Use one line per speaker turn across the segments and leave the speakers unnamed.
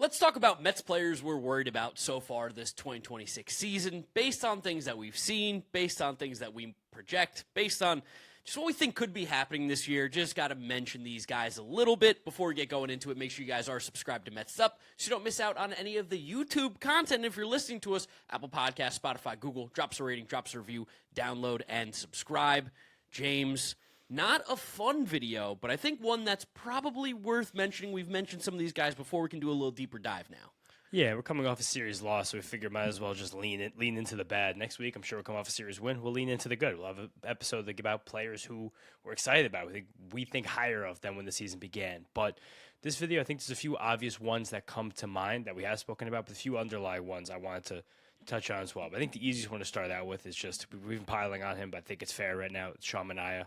Let's talk about Mets players we're worried about so far this 2026 season, based on things that we've seen, based on things that we project, based on just what we think could be happening this year. Just got to mention these guys a little bit before we get going into it. Make sure you guys are subscribed to Mets'd so you don't miss out on any of the YouTube content. If you're listening to us, Apple Podcasts, Spotify, Google, drop us a rating, drop us a review, download, and subscribe. James, not a fun video, but I think one that's probably worth mentioning. We've mentioned some of these guys before. We can do a little deeper dive now.
Yeah, we're coming off a series loss, so we figured might as well just lean into the bad. Next week, I'm sure we'll come off a series win. We'll lean into the good. We'll have an episode about players who we're excited about. We think higher of than when the season began. But this video, I think there's a few obvious ones that come to mind that we have spoken about, but a few underlying ones I wanted to touch on as well. But I think the easiest one to start out with is just, we've been piling on him, but I think it's fair right now. It's Sean Manaea.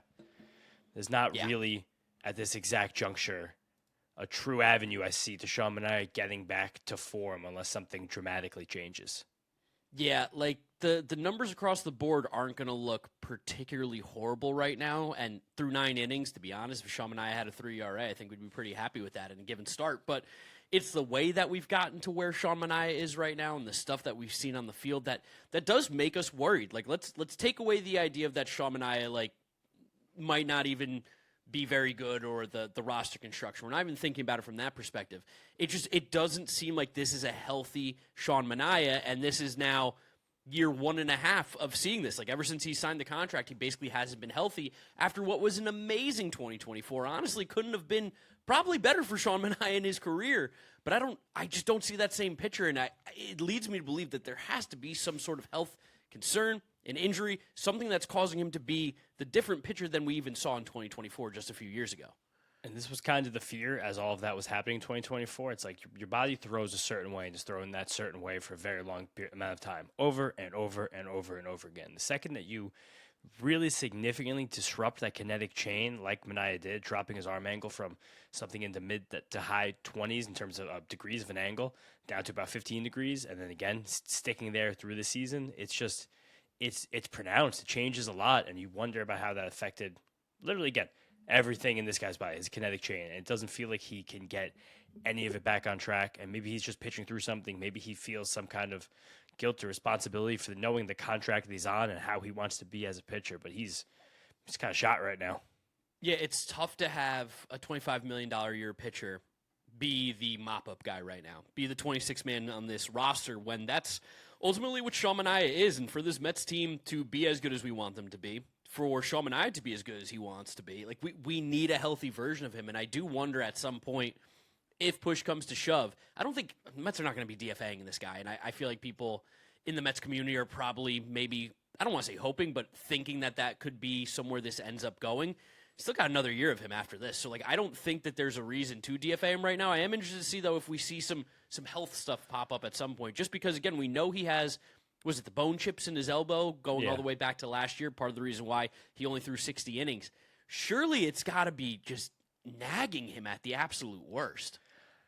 There's not really, at this exact juncture, a true avenue I see to Sean Manaea getting back to form unless something dramatically changes.
Yeah, like the numbers across the board aren't going to look particularly horrible right now. And through 9 innings, to be honest, if Sean Manaea had a 3 ERA, I think we'd be pretty happy with that in a given start. But it's the way that we've gotten to where Sean Manaea is right now and the stuff that we've seen on the field that does make us worried. Like, let's take away the idea of that Sean Manaea, might not even be very good, or the roster construction. We're not even thinking about it from that perspective. It doesn't seem like this is a healthy Sean Manaea, and this is now year 1.5 of seeing this. Like, ever since he signed the contract, he basically hasn't been healthy after what was an amazing 2024. Honestly, couldn't have been probably better for Sean Manaea in his career, but I just don't see that same picture, and it leads me to believe that there has to be some sort of health concern, an injury, something that's causing him to be the different pitcher than we even saw in 2024 just a few years ago.
And this was kind of the fear as all of that was happening in 2024. It's like your body throws a certain way and is throwing that certain way for a very long amount of time, over and over and over and over again. The second that you really significantly disrupt that kinetic chain like Manaea did, dropping his arm angle from something in the mid to high 20s in terms of degrees of an angle down to about 15 degrees, and then again sticking there through the season, it's just it's pronounced. It changes a lot, and you wonder about how that affected, literally, again, everything in this guy's body, his kinetic chain. And it doesn't feel like he can get any of it back on track, and maybe he's just pitching through something. Maybe he feels some kind of guilt or responsibility for knowing the contract that he's on and how he wants to be as a pitcher, but he's kind of shot right now.
Yeah, it's tough to have a $25 million a year pitcher be the mop-up guy right now, be the 26th man on this roster, when that's ultimately what Sean Manaea is. And for this Mets team to be as good as we want them to be, for Sean Manaea to be as good as he wants to be, we need a healthy version of him. And I do wonder at some point, if push comes to shove, I don't think Mets are not going to be DFAing this guy. And I feel like people in the Mets community are probably maybe, I don't want to say hoping, but thinking that could be somewhere this ends up going. Still got another year of him after this. So, I don't think that there's a reason to DFA him right now. I am interested to see, though, if we see some health stuff pop up at some point. Just because, again, we know he has, was it the bone chips in his elbow going all the way back to last year? Part of the reason why he only threw 60 innings. Surely it's got to be just nagging him at the absolute worst.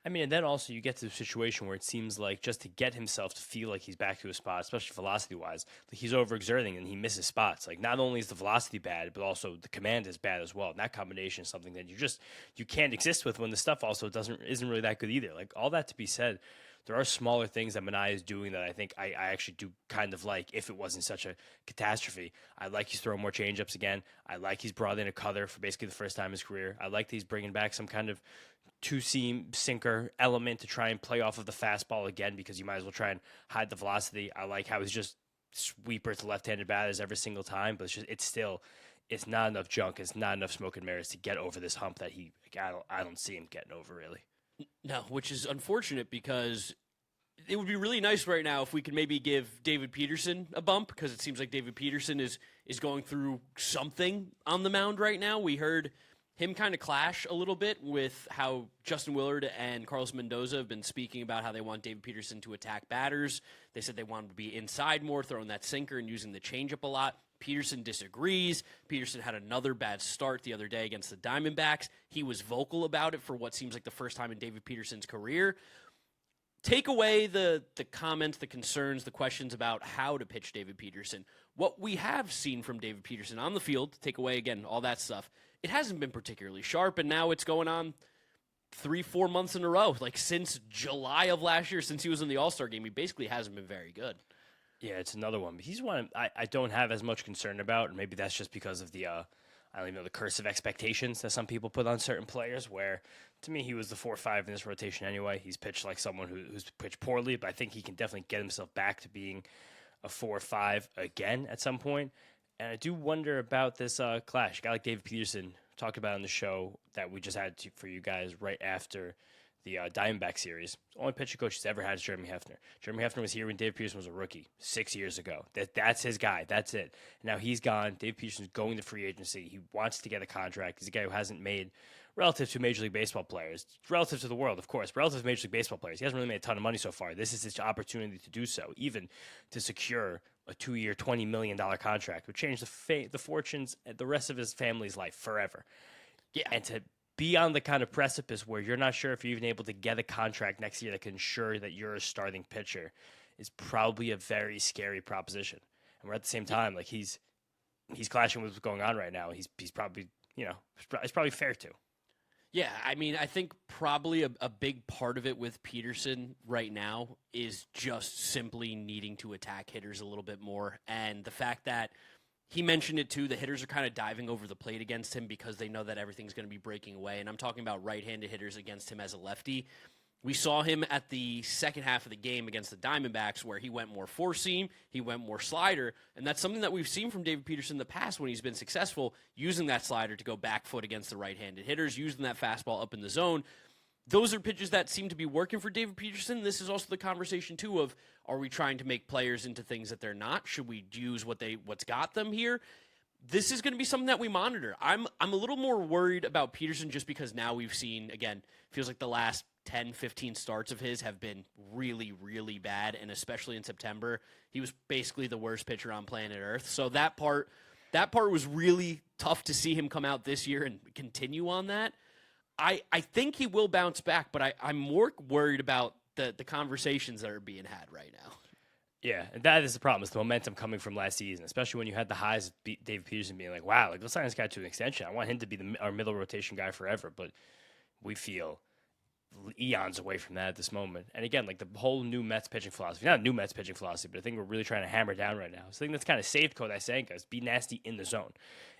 I mean, and then also you get to the situation where it seems like just to get himself to feel like he's back to a spot, especially velocity-wise, like he's overexerting and he misses spots. Like, not only is the velocity bad, but also the command is bad as well. And that combination is something that you can't exist with when the stuff also isn't really that good either. Like, all that to be said, there are smaller things that Manaea is doing that I think I actually do kind of like if it wasn't such a catastrophe. I like he's throwing more changeups again. I like he's brought in a cutter for basically the first time in his career. I like that he's bringing back some kind of two-seam sinker element to try and play off of the fastball again, because you might as well try and hide the velocity. I like how he's just sweeper to left-handed batters every single time, but it's not enough junk. It's not enough smoke and mirrors to get over this hump that I don't see him getting over, really.
No, which is unfortunate, because it would be really nice right now if we could maybe give David Peterson a bump, because it seems like David Peterson is going through something on the mound right now. We heard him kind of clash a little bit with how Justin Willard and Carlos Mendoza have been speaking about how they want David Peterson to attack batters. They said they want him to be inside more, throwing that sinker and using the changeup a lot. Peterson disagrees. Peterson had another bad start the other day against the Diamondbacks. He was vocal about it for what seems like the first time in David Peterson's career. Take away the comments, the concerns, the questions about how to pitch David Peterson. What we have seen from David Peterson on the field, take away, again, all that stuff, it hasn't been particularly sharp, and now it's going on 3-4 months in a row. Like since July of last year, since he was in the All-Star game, he basically hasn't been very good.
Yeah, it's another one. But he's one I don't have as much concern about, and maybe that's just because of the I don't even know, the curse of expectations that some people put on certain players, where to me he was the 4-5 in this rotation anyway. He's pitched like someone who's pitched poorly, but I think he can definitely get himself back to being a 4-5 again at some point. And I do wonder about this clash. A guy like David Peterson talked about on the show that we just had for you guys right after the Diamondback series. The only pitching coach he's ever had is Jeremy Hefner. Jeremy Hefner was here when David Peterson was a rookie 6 years ago. That's his guy. That's it. And now he's gone. David Peterson's going to free agency. He wants to get a contract. He's a guy who hasn't made, relative to Major League Baseball players, relative to the world, of course, relative to Major League Baseball players, he hasn't really made a ton of money so far. This is his opportunity to do so, even to secure a 2-year, $20 million contract, would change the fortunes and the rest of his family's life forever. Yeah, and to be on the kind of precipice where you're not sure if you're even able to get a contract next year that can ensure that you're a starting pitcher is probably a very scary proposition. And we're at the same time, like he's clashing with what's going on right now. He's probably, it's probably fair to.
Yeah, I mean, I think probably a big part of it with Peterson right now is just simply needing to attack hitters a little bit more. And the fact that he mentioned it too, the hitters are kind of diving over the plate against him because they know that everything's going to be breaking away. And I'm talking about right-handed hitters against him as a lefty. We saw him at the second half of the game against the Diamondbacks where he went more four-seam, he went more slider, and that's something that we've seen from David Peterson in the past when he's been successful, using that slider to go back foot against the right-handed hitters, using that fastball up in the zone. Those are pitches that seem to be working for David Peterson. This is also the conversation, too, of are we trying to make players into things that they're not? Should we use what's got them here? This is going to be something that we monitor. I'm a little more worried about Peterson just because now we've seen, again, feels like the last 10, 15 starts of his have been really, really bad, and especially in September, he was basically the worst pitcher on planet Earth. So that part was really tough to see him come out this year and continue on that. I think he will bounce back, but I'm more worried about the conversations that are being had right now.
Yeah, and that is the problem, is the momentum coming from last season, especially when you had the highs of David Peterson being like, wow, let's sign this guy to an extension. I want him to be our middle rotation guy forever, but we feel eons away from that at this moment. And again, like the whole new Mets pitching philosophy, not new Mets pitching philosophy, but I think we're really trying to hammer down right now. So the thing that's kind of saved Kodai Senga is be nasty in the zone.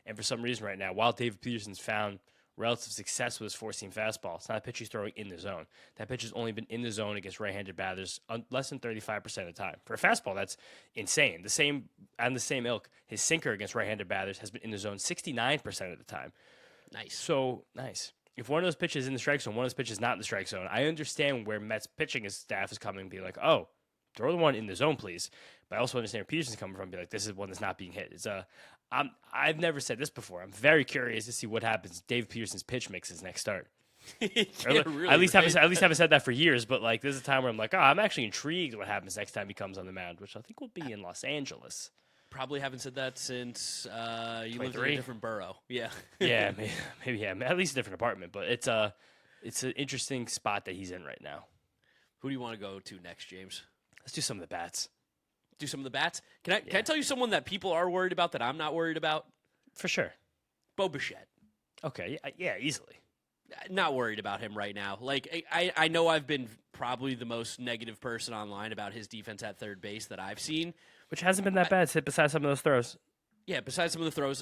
And for some reason right now, while David Peterson's found relative success with his four-seam fastball, it's not a pitch he's throwing in the zone. That pitch has only been in the zone against right-handed batters less than 35% of the time. For a fastball, that's insane. The same ilk, his sinker against right-handed batters has been in the zone 69% of the time.
Nice.
So, nice. If one of those pitches is in the strike zone, one of those pitches is not in the strike zone, I understand where Mets pitching staff is coming and be like, oh, throw the one in the zone, please. But I also understand where Peterson's coming from and be like, this is one that's not being hit. I've never said this before. I'm very curious to see what happens if Dave Peterson's pitch mixes next start.
Really,
at least haven't said that for years, but like this is a time where I'm like, I'm actually intrigued what happens next time he comes on the mound, which I think will be in Los Angeles.
Probably haven't said that since you lived in a different borough. Yeah.
Yeah, maybe yeah, at least a different apartment. But it's an interesting spot that he's in right now.
Who do you want to go to next, James?
Let's do some of the bats.
Do some of the bats? Can I tell you someone that people are worried about that I'm not worried about?
For sure.
Bichette.
Okay, yeah, easily.
Not worried about him right now. Like I know I've been probably the most negative person online about his defense at third base that I've seen.
Which hasn't been that bad besides some of those throws.
Yeah, besides some of the throws.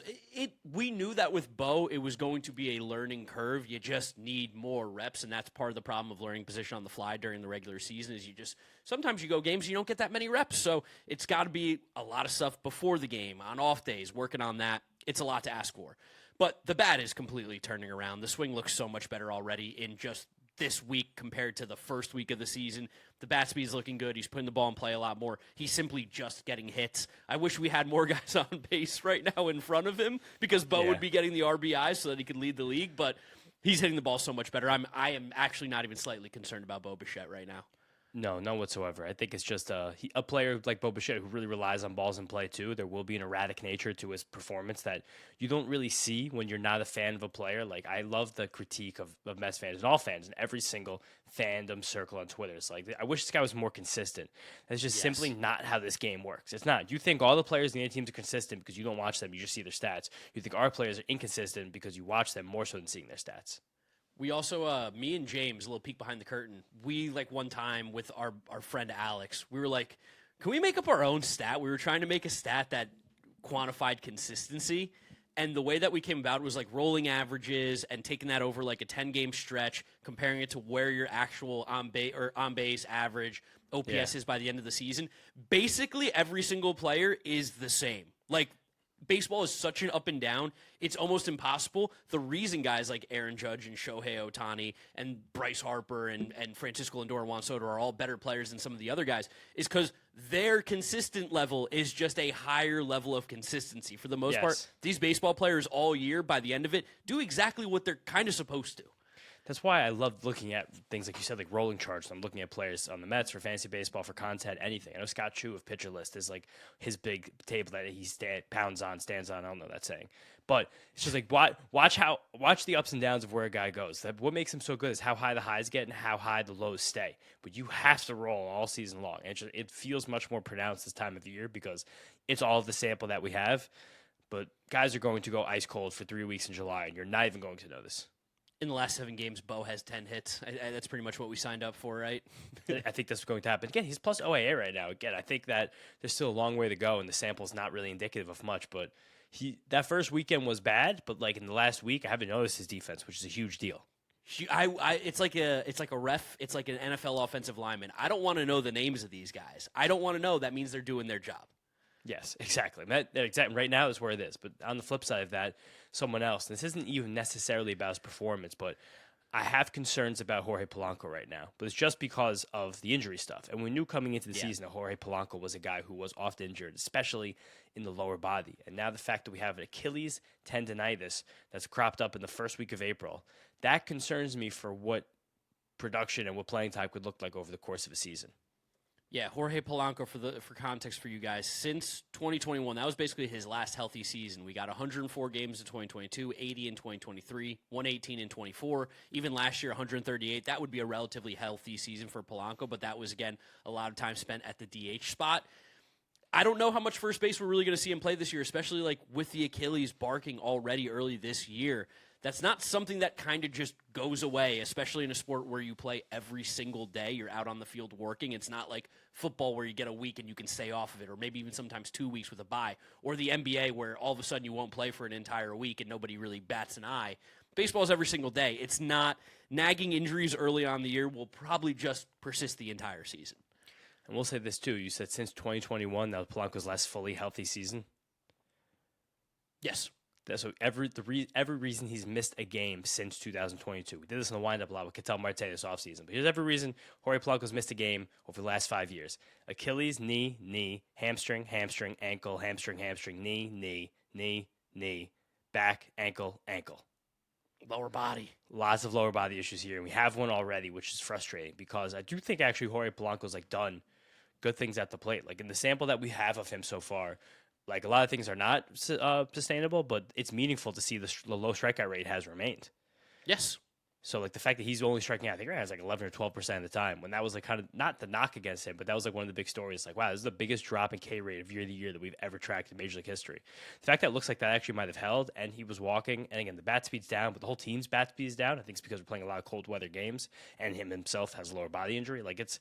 We knew that with Bo, it was going to be a learning curve. You just need more reps, and that's part of the problem of learning position on the fly during the regular season is sometimes you go games and you don't get that many reps, so it's got to be a lot of stuff before the game, on off days, working on that. It's a lot to ask for. But the bat is completely turning around. The swing looks so much better already in just this week compared to the first week of the season. The bat speed's looking good. He's putting the ball in play a lot more. He's simply just getting hits. I wish we had more guys on base right now in front of him because Bo would be getting the RBI so that he could lead the league, but he's hitting the ball so much better. I am actually not even slightly concerned about Bo Bichette right now.
No, none whatsoever. I think it's just a player like Bo Bichette who really relies on balls in play, too. There will be an erratic nature to his performance that you don't really see when you're not a fan of a player. Like, I love the critique of Mets fans and all fans in every single fandom circle on Twitter. It's like, I wish this guy was more consistent. That's just simply not how this game works. It's not. You think all the players in the other teams are consistent because you don't watch them. You just see their stats. You think our players are inconsistent because you watch them more so than seeing their stats.
We also, me and James, a little peek behind the curtain. We like one time with our friend Alex, we were like, can we make up our own stat? We were trying to make a stat that quantified consistency. And the way that we came about was like rolling averages and taking that over like a 10-game stretch, comparing it to where your actual on base average OPS is by the end of the season. Basically, every single player is the same. Like, baseball is such an up and down, it's almost impossible. The reason guys like Aaron Judge and Shohei Ohtani and Bryce Harper and Francisco Lindor and Juan Soto are all better players than some of the other guys is because their consistent level is just a higher level of consistency. For the most part, these baseball players all year, by the end of it, do exactly what they're kind of supposed to.
That's why I love looking at things like you said, like rolling charts. I'm looking at players on the Mets for fantasy baseball, for content, anything. I know Scott Chu of Pitcher List is like his big table that he stands on. I don't know that saying, but it's just like watch the ups and downs of where a guy goes. What makes him so good is how high the highs get and how high the lows stay. But you have to roll all season long. And it feels much more pronounced this time of the year because it's all of the sample that we have. But guys are going to go ice cold for 3 weeks in July, and you're not even going to know this.
In the last 7 games, Bo has 10 hits. That's pretty much what we signed up for, right?
I think that's going to happen. Again, he's plus OAA right now. Again, I think that there's still a long way to go, and the sample's not really indicative of much. But that first weekend was bad, but like in the last week, I haven't noticed his defense, which is a huge deal.
It's like a ref. It's like an NFL offensive lineman. I don't want to know the names of these guys. I don't want to know. That means they're doing their job.
Yes, exactly. Exactly. Right now is where it is. But on the flip side of that, someone else, this isn't even necessarily about his performance, but I have concerns about Jorge Polanco right now. But it's just because of the injury stuff. And we knew coming into the season that Jorge Polanco was a guy who was often injured, especially in the lower body. And now the fact that we have an Achilles tendonitis that's cropped up in the first week of April, that concerns me for what production and what playing time could look like over the course of a season.
Yeah, Jorge Polanco, for context for you guys, since 2021, that was basically his last healthy season. We got 104 games in 2022, 80 in 2023, 118 in 24. Even last year, 138. That would be a relatively healthy season for Polanco, but that was, again, a lot of time spent at the DH spot. I don't know how much first base we're really going to see him play this year, especially like with the Achilles barking already early this year. That's not something that kind of just goes away, especially in a sport where you play every single day. You're out on the field working. It's not like football where you get a week and you can stay off of it, or maybe even sometimes 2 weeks with a bye, or the NBA where all of a sudden you won't play for an entire week and nobody really bats an eye. Baseball's every single day. It's not nagging injuries early on in the year will probably just persist the entire season.
And we'll say this too. You said since 2021, that was Polanco's last fully healthy season.
Yes.
So every reason he's missed a game since 2022. We did this in the wind-up a lot with Ketel Marte this offseason. But here's every reason Jorge Polanco's missed a game over the last 5 years. Achilles, knee, hamstring, ankle, hamstring, knee, back, ankle.
Lower body.
Lots of lower body issues here. And we have one already, which is frustrating because I do think actually Jorge Polanco's like done good things at the plate. Like in the sample that we have of him so far, like a lot of things are not sustainable, but it's meaningful to see the low strikeout rate has remained.
Yes.
So like the fact that he's only striking out, I think right now it's like 11 or 12% of the time. When that was like kind of not the knock against him, but that was like one of the big stories. Like, wow, this is the biggest drop in K rate of year to year that we've ever tracked in Major League history. The fact that it looks like that actually might have held, and he was walking, and again the bat speed's down, but the whole team's bat speed is down. I think it's because we're playing a lot of cold weather games, and him himself has a lower body injury. Like it's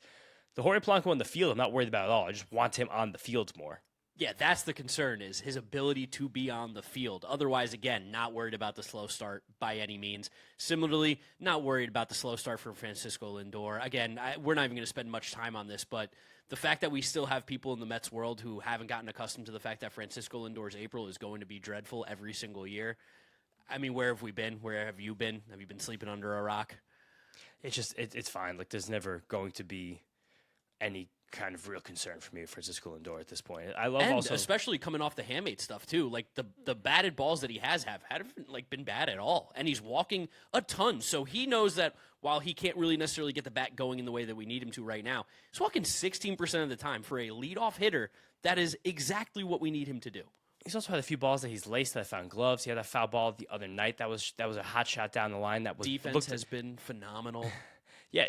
the Jorge Polanco on the field. I'm not worried about at all. I just want him on the field more.
Yeah, that's the concern, is his ability to be on the field. Otherwise, again, not worried about the slow start by any means. Similarly, not worried about the slow start for Francisco Lindor. Again, we're not even going to spend much time on this, but the fact that we still have people in the Mets world who haven't gotten accustomed to the fact that Francisco Lindor's April is going to be dreadful every single year. I mean, where have we been? Where have you been? Have you been sleeping under a rock?
It's just, it's fine. Like, there's never going to be any kind of real concern for me for Francisco Lindor at this point. I love
and
also,
especially coming off the hamate stuff too. Like the batted balls that he haven't like been bad at all, and he's walking a ton. So he knows that while he can't really necessarily get the bat going in the way that we need him to right now, he's walking 16% of the time for a leadoff hitter. That is exactly what we need him to do.
He's also had a few balls that he's laced that found gloves. He had that foul ball the other night. That was a hot shot down the line. That was
defense has been phenomenal.
Yeah,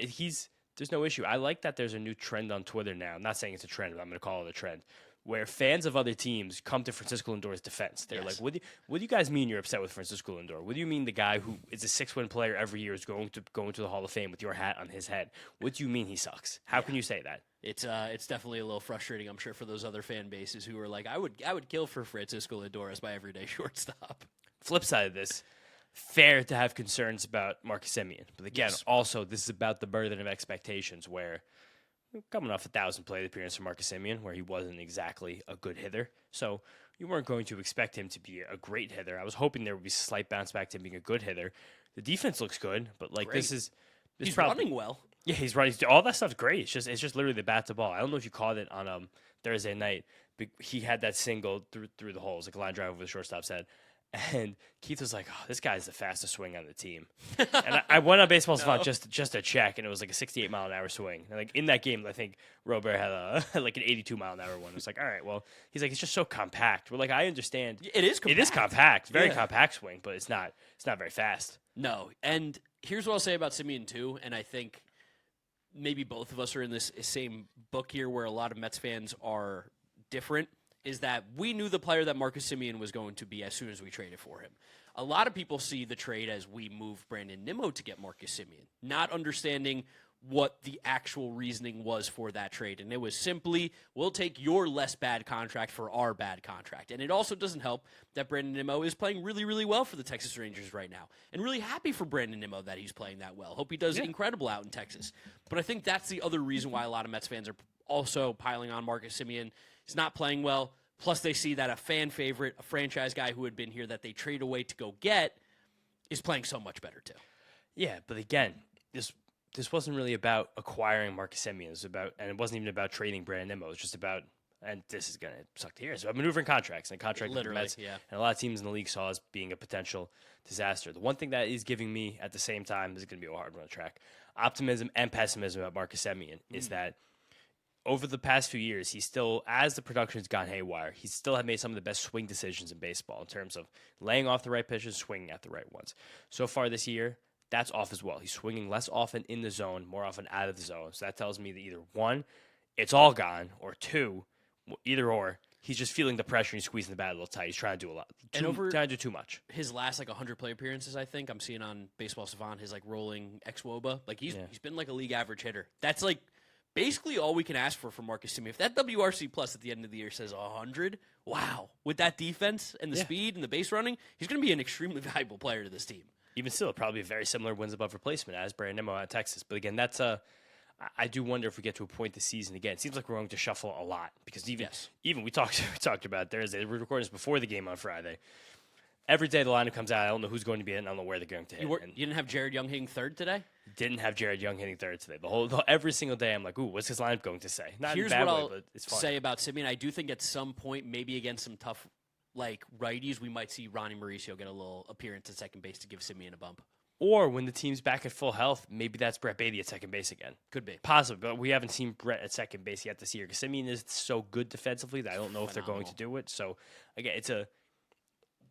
there's no issue. I like that there's a new trend on Twitter now. I'm not saying it's a trend, but I'm going to call it a trend, where fans of other teams come to Francisco Lindor's defense. They're
Yes.
like, what do you guys mean you're upset with Francisco Lindor? What do you mean the guy who is a 6-win player every year is going to go into the Hall of Fame with your hat on his head? What do you mean he sucks? How can you say that?
It's definitely a little frustrating, I'm sure, for those other fan bases who are like, I would kill for Francisco Lindor as my everyday shortstop.
Flip side of this, fair to have concerns about Marcus Semien. But again,
Yes.
also, this is about the burden of expectations where coming off 1,000 plate appearance from Marcus Semien, where he wasn't exactly a good hitter. So you weren't going to expect him to be a great hitter. I was hoping there would be a slight bounce back to him being a good hitter. The defense looks good, but like
Great. He's running well.
Yeah, he's running. All that stuff's great. It's just literally the bat to ball. I don't know if you caught it on Thursday night, but he had that single through the holes, like a line drive over the shortstop's head. And Keith was like, "Oh, this guy's the fastest swing on the team." And I went on Baseball Savant just to check, and it was like a 68-mile-an-hour swing. And like in that game, I think Robert had like an 82-mile-an-hour one. It was like, all right, well, he's like, it's just so compact. We're like, I understand.
It is compact.
It is compact, very compact swing, but it's not very fast.
No, and here's what I'll say about Semien too, and I think maybe both of us are in this same book here where a lot of Mets fans are different, is that we knew the player that Marcus Semien was going to be as soon as we traded for him. A lot of people see the trade as we moved Brandon Nimmo to get Marcus Semien, not understanding what the actual reasoning was for that trade. And it was simply, we'll take your less bad contract for our bad contract. And it also doesn't help that Brandon Nimmo is playing really, really well for the Texas Rangers right now. And really happy for Brandon Nimmo that he's playing that well. Hope he does incredible out in Texas. But I think that's the other reason why a lot of Mets fans are also piling on Marcus Semien. He's not playing well. Plus, they see that a fan favorite, a franchise guy who had been here that they trade away to go get, is playing so much better too.
Yeah, but again, this wasn't really about acquiring Marcus Semien. It was about, and it wasn't even about trading Brandon Nimmo. It was just about, and this is gonna suck to hear, it's about maneuvering contracts and contract with the Mets.
Yeah.
And a lot of teams in the league saw as being a potential disaster. The one thing that is giving me at the same time, this is gonna be a hard one to track, optimism and pessimism about Marcus Semien is that over the past few years, he's still, as the production's gone haywire, he's still have made some of the best swing decisions in baseball in terms of laying off the right pitches, swinging at the right ones. So far this year, that's off as well. He's swinging less often in the zone, more often out of the zone. So that tells me that either one, it's all gone, or two, either or, he's just feeling the pressure and he's squeezing the bat a little tight. He's trying to do a lot. Trying to do too much.
His last 100 play appearances, I think I'm seeing on Baseball Savant, his rolling ex-WOBA. He's been like a league average hitter. That's basically all we can ask for Marcus Semien. If that WRC plus at the end of the year says 100, wow. With that defense and the speed and the base running, he's going to be an extremely valuable player to this team.
Even still, probably a very similar wins above replacement as Brandon Nimmo at Texas. But again, I do wonder if we get to a point this season again. It seems like we're going to shuffle a lot because even we talked about Thursday. We're recording this before the game on Friday. Every day the lineup comes out, I don't know who's going to be in. I don't know where they're going to hit.
You didn't have Jared Young hitting third today?
Didn't have Jared Young hitting third today. Every single day I'm like, ooh, what's his lineup going to say? Not
Here's
in a bad
what
way,
I'll
but it's fun.
say about Semien. I do think at some point, maybe against some tough righties, we might see Ronnie Mauricio get a little appearance at second base to give Semien a bump.
Or when the team's back at full health, maybe that's Brett Baty at second base again.
Could be.
Possible, but we haven't seen Brett at second base yet this year because Semien is so good defensively that I don't know if they're going to do it. So, again,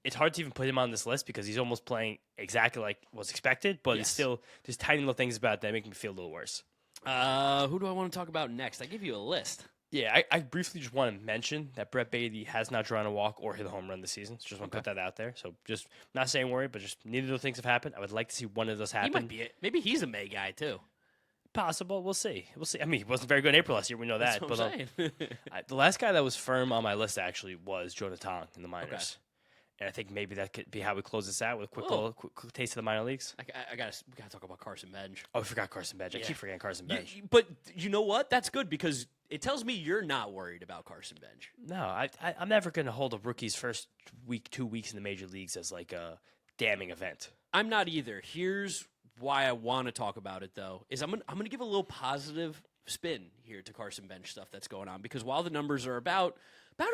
it's hard to even put him on this list because he's almost playing exactly like was expected, but it's still there's tiny little things about that make me feel a little worse.
Who do I want to talk about next? I give you a list.
Yeah, I briefly just want to mention that Brett Baty has not drawn a walk or hit a home run this season. So just want to put that out there. So just not saying worry, but just neither of those things have happened. I would like to see one of those happen.
He might be it. Maybe he's a May guy too.
Possible. We'll see. I mean, he wasn't very good in April last year. We know that.
That's what I'm saying.
The last guy that was firm on my list actually was Jonah Tong in the minors. Okay. And I think maybe that could be how we close this out with a quick taste of the minor leagues.
We gotta talk about Carson Benge.
Oh, I forgot Carson Benge. I keep forgetting Carson Benge.
But you know what? That's good because it tells me you're not worried about Carson Benge.
No, I'm never going to hold a rookie's first 2 weeks in the major leagues as like a damning event.
I'm not either. Here's why I want to talk about it though. Is I'm gonna give a little positive spin here to Carson Benge stuff that's going on because while the numbers are about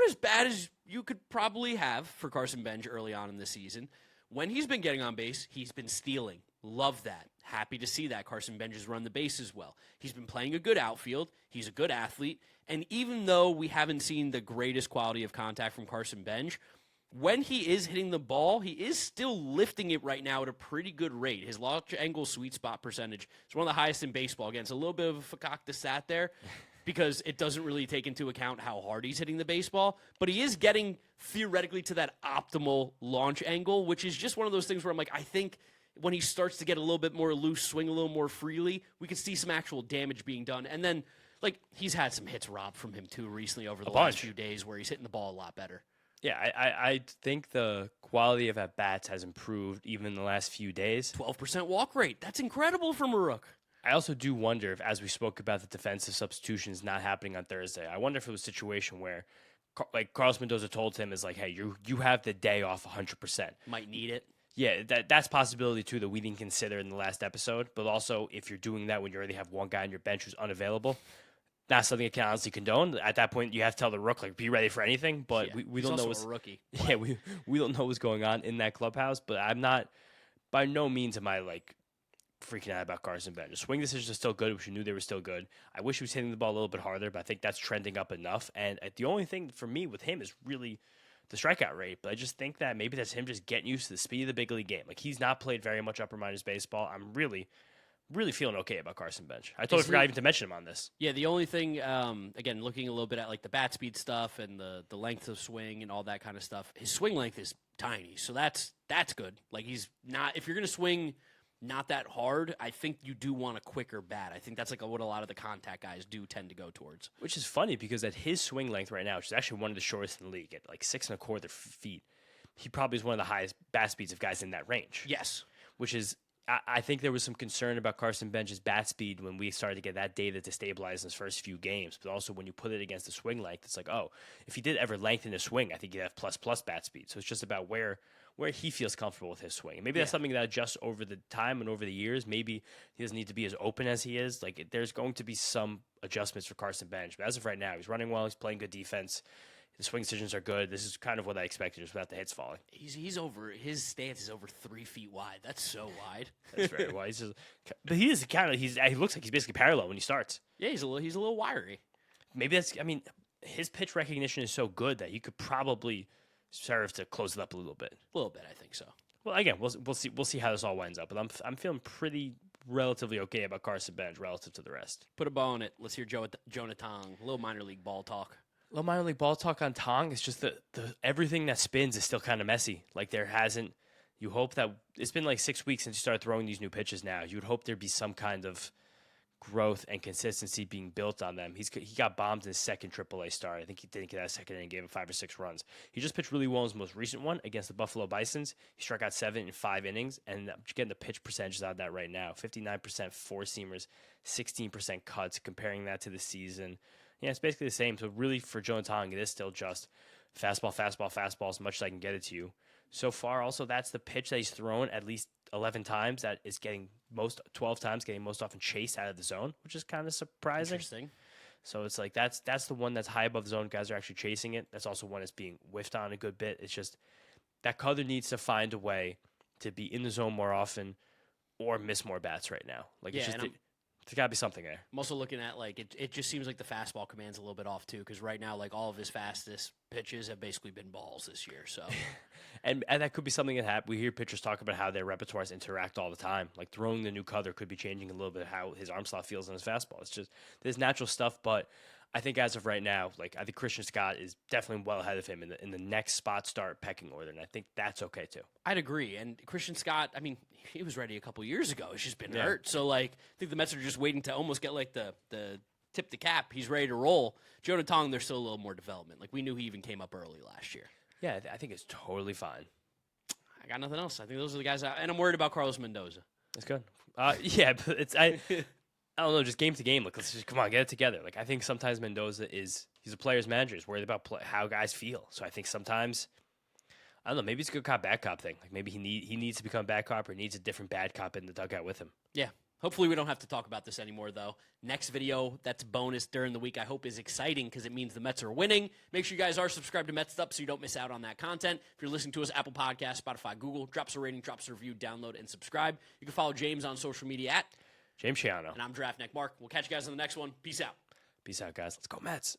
as bad as you could probably have for Carson Benge early on in the season. When he's been getting on base, he's been stealing. Love that. Happy to see that. Carson Benge has run the bases well. He's been playing a good outfield. He's a good athlete. And even though we haven't seen the greatest quality of contact from Carson Benge, when he is hitting the ball, he is still lifting it right now at a pretty good rate. His launch angle sweet spot percentage is one of the highest in baseball. Again, it's a little bit of a fakakta stat there. because it doesn't really take into account how hard he's hitting the baseball, but he is getting theoretically to that optimal launch angle, which is just one of those things where I'm like, I think when he starts to get a little bit more loose, swing a little more freely, we could see some actual damage being done. And then, like, he's had some hits robbed from him, too, recently over the last few days where he's hitting the ball a lot better.
Yeah, I think the quality of at-bats has improved even in the last few days.
12% walk rate. That's incredible from a rook.
I also do wonder if, as we spoke about the defensive substitutions not happening on Thursday, I wonder if it was a situation where, like, Carlos Mendoza told him, is like, hey, you have the day off 100%.
Might need it.
Yeah, that's a possibility, too, that we didn't consider in the last episode. But also, if you're doing that when you already have one guy on your bench who's unavailable, not something I can honestly condone. At that point, you have to tell the rook, like, be ready for anything. But we don't know what's
a rookie.
Yeah, we don't know what's going on in that clubhouse. But I'm not, by no means am I, like, freaking out about Carson Benge. The swing decisions are still good, which we knew they were still good. I wish he was hitting the ball a little bit harder, but I think that's trending up enough. And the only thing for me with him is really the strikeout rate. But I just think that maybe that's him just getting used to the speed of the big league game. Like, he's not played very much upper minors baseball. I'm really feeling okay about Carson Benge. I totally forgot even to mention him on this.
Yeah, the only thing, again, looking a little bit at like the bat speed stuff and the length of swing and all that kind of stuff, his swing length is tiny, so that's good. Like, he's not, if you're going to swing not that hard, I think you do want a quicker bat. I think that's like what a lot of the contact guys do tend to go towards.
Which is funny because at his swing length right now, which is actually one of the shortest in the league, at like 6.25 feet, he probably is one of the highest bat speeds of guys in that range.
Yes.
Which is, I think there was some concern about Carson Benge's bat speed when we started to get that data to stabilize in his first few games. But also when you put it against the swing length, it's like, oh, if he did ever lengthen his swing, I think he'd have plus bat speed. So it's just about where he feels comfortable with his swing. And maybe that's something that adjusts over the time and over the years. Maybe he doesn't need to be as open as he is. Like, there's going to be some adjustments for Carson Benge. But as of right now, he's running well. He's playing good defense. The swing decisions are good. This is kind of what I expected, just without the hits falling.
He's over, his stance is over 3 feet wide. That's so wide.
That's very wide. But he is kind of, he looks like he's basically parallel when he starts.
Yeah, he's a little wiry.
Maybe his pitch recognition is so good that he could probably serve to close it up a little bit.
A little bit, I think so.
Well, again, we'll see how this all winds up. But I'm feeling pretty relatively okay about Carson Benge relative to the rest.
Put a bow on it. Let's hear Jonah Tong. A little minor league ball talk.
Little minor league ball talk on Tong. It's just the everything that spins is still kind of messy. Like, you hope that it's been like 6 weeks since you started throwing these new pitches now. You would hope there'd be some kind of growth and consistency being built on them. He got bombed in his second AAA start. I think he didn't get that second inning, gave him 5 or 6 runs. He just pitched really well in his most recent one against the Buffalo Bisons. He struck out 7 in 5 innings, and I'm getting the pitch percentages out of that right now. 59% four-seamers, 16% cuts, comparing that to the season. Yeah, it's basically the same. So really, for Jonah Tong, it is still just fastball, as much as I can get it to you. So far, also, that's the pitch that he's thrown at least 11 times. That is getting 12 times, getting most often chased out of the zone, which is kind of surprising.
Interesting.
So it's like that's the one that's high above the zone. Guys are actually chasing it. That's also one that's being whiffed on a good bit. It's just that Cuther needs to find a way to be in the zone more often or miss more bats right now. Like,
yeah,
it's just there's got to be something there.
I'm also looking at, like, it just seems like the fastball command's a little bit off, too, because right now, like, all of his fastest pitches have basically been balls this year. So,
and that could be something that happens. We hear pitchers talk about how their repertoires interact all the time. Like, throwing the new Cuther could be changing a little bit how his arm slot feels on his fastball. It's just, there's natural stuff, but I think as of right now, like, I think Christian Scott is definitely well ahead of him in the next spot start pecking order, and I think that's okay too.
I'd agree. And Christian Scott, I mean, he was ready a couple years ago. He's just been hurt. So, like, I think the Mets are just waiting to almost get, like, the tip the cap. He's ready to roll. Jonah Tong, there's still a little more development. Like, we knew he even came up early last year.
Yeah, I think it's totally fine.
I got nothing else. I think those are the guys and I'm worried about Carlos Mendoza.
That's good. Yeah, but I don't know, just game to game. Like, let's just come on, get it together. Like, I think sometimes Mendoza he's a player's manager. He's worried about how guys feel. So I think sometimes, I don't know, maybe it's a good cop, bad cop thing. Like, maybe he needs to become a bad cop or needs a different bad cop in the dugout with him.
Yeah. Hopefully we don't have to talk about this anymore, though. Next video, that's bonus during the week, I hope is exciting because it means the Mets are winning. Make sure you guys are subscribed to Mets'd so you don't miss out on that content. If you're listening to us, Apple Podcasts, Spotify, Google, drop us a rating, drop us a review, download, and subscribe. You can follow James on social media at
James Chiano.
And I'm Draft Neck Mark. We'll catch you guys on the next one. Peace out.
Peace out, guys. Let's go Mets.